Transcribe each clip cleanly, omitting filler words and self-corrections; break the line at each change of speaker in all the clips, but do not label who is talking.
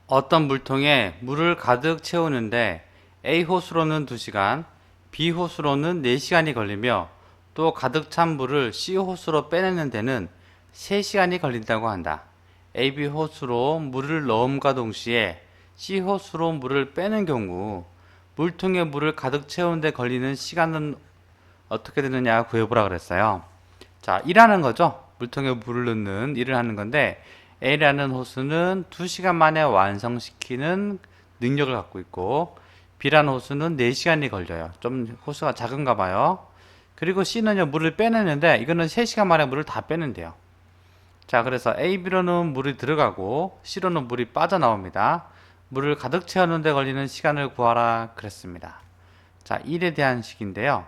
어떤 물통에 물을 가득 채우는데 A 호수로는 2시간, B 호수로는 4시간이 걸리며 또 가득 찬 물을 C 호수로 빼내는 데는 3시간이 걸린다고 한다. A, B 호수로 물을 넣음과 동시에 C 호수로 물을 빼는 경우 물통에 물을 가득 채우는 데 걸리는 시간은 어떻게 되느냐 구해보라 그랬어요. 자, 일하는 거죠. 물통에 물을 넣는 일을 하는 건데 A라는 호수는 2시간 만에 완성시키는 능력을 갖고 있고 B라는 호수는 4시간이 걸려요. 좀 호수가 작은가 봐요. 그리고 C는요, 물을 빼내는데 이거는 3시간 만에 물을 다 빼는데요. 자, 그래서 A, B로는 물이 들어가고 C로는 물이 빠져나옵니다. 물을 가득 채우는 데 걸리는 시간을 구하라 그랬습니다. 자, 1에 대한 식인데요.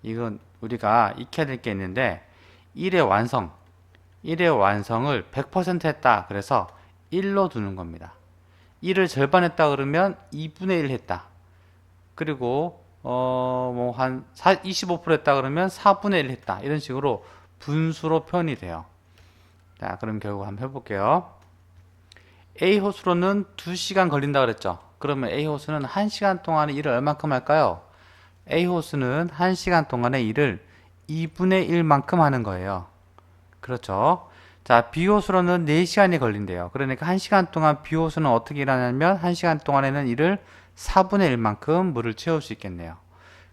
이건 우리가 익혀야 될 게 있는데 1의 완성, 1의 완성을 100% 했다. 그래서 1로 두는 겁니다. 1을 절반 했다 그러면 2분의 1 했다. 그리고 뭐 한 25% 했다 그러면 4분의 1 했다. 이런 식으로 분수로 표현이 돼요. 자, 그럼 결국 한번 해볼게요. A 호수로는 2시간 걸린다 그랬죠. 그러면 A 호수는 1시간 동안에 일을 얼마큼 할까요? A 호수는 1시간 동안의 일을 2분의 1만큼 하는 거예요. 그렇죠. 자, B 호수로는 4시간이 걸린대요. 그러니까 1시간 동안 B 호수는 어떻게 일하냐면 1시간 동안에는 일을 4분의 1만큼 물을 채울 수 있겠네요.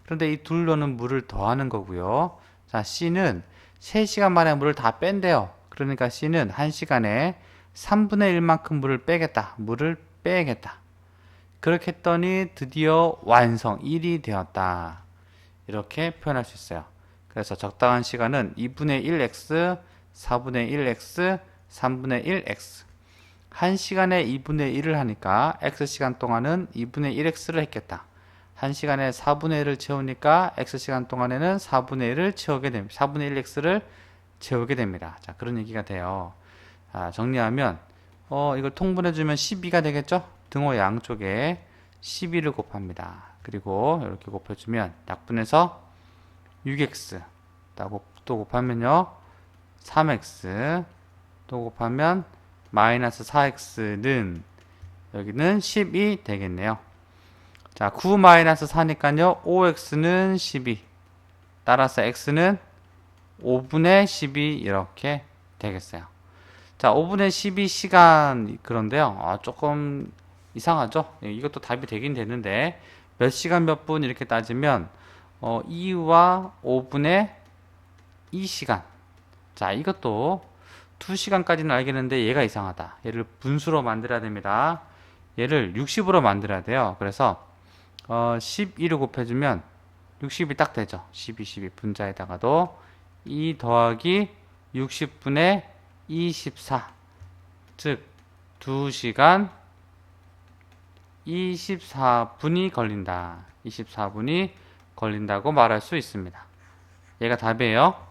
그런데 이 둘로는 물을 더하는 거고요. 자, C는 3시간 만에 물을 다 뺀대요. 그러니까 C는 1시간에 3분의 1만큼 물을 빼겠다. 물을 빼겠다. 그렇게 했더니 드디어 완성 1이 되었다. 이렇게 표현할 수 있어요. 그래서 적당한 시간은 2분의 1x, 4분의 1x, 3분의 1x. 1시간에 2분의 1을 하니까 x시간 동안은 2분의 1x를 했겠다. 1시간에 4분의 1을 채우니까 x시간 동안에는 4분의 1을 채우게 됩니다. 4분의 1x를 채우게 됩니다. 자, 그런 얘기가 돼요. 자, 정리하면 이걸 통분해주면 12가 되겠죠? 등호 양쪽에 12를 곱합니다. 그리고 이렇게 곱해주면 약분해서 6x 또 곱하면요 3x 또 곱하면 마이너스 4x는 여기는 10이 되겠네요. 자, 9 마이너스 4니까요 5x는 12 따라서 x는 5분의 12 이렇게 되겠어요. 자, 5분의 12시간 그런데요. 조금 이상하죠? 이것도 답이 되긴 되는데 몇 시간 몇 분 이렇게 따지면 2와 5분의 2시간. 자, 이것도 2시간까지는 알겠는데 얘가 이상하다. 얘를 분수로 만들어야 됩니다. 얘를 60으로 만들어야 돼요. 그래서 12를 곱해주면 60이 딱 되죠. 12 분자에다가도 2 더하기 60분의 24. 즉 2시간 24분이 걸린다. 24분이 걸린다고 말할 수 있습니다. 얘가 답이에요.